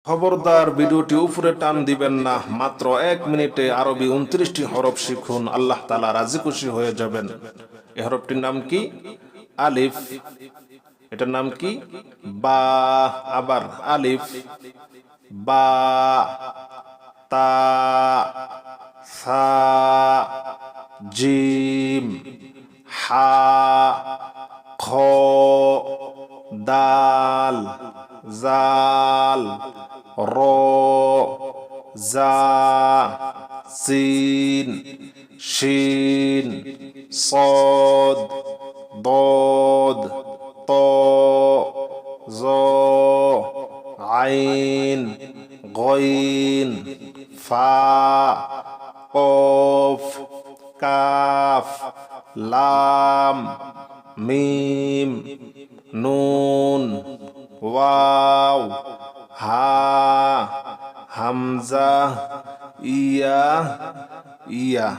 খবরদার ভিডিওটি উপরে টান দিবেন না। মাত্র 1 মিনিটে আরবি 29টি হরফ শিখুন, আল্লাহ তাআলা রাজি খুশি হয়ে যাবেন। এই হরফটির নাম কি? আলিফ। এটার নাম কি? বা। আবার আলিফ, বা, তা, সা, জিম, হা, খ, দাল, জাল, র, জা, সিন, শিন, صاد, ضاد, ط, ظ, عين, غين, ফা, কফ, কাফ, লাম, মিম, নুন, ওয়াও, হা, হামজা, ইয়া, ইয়া।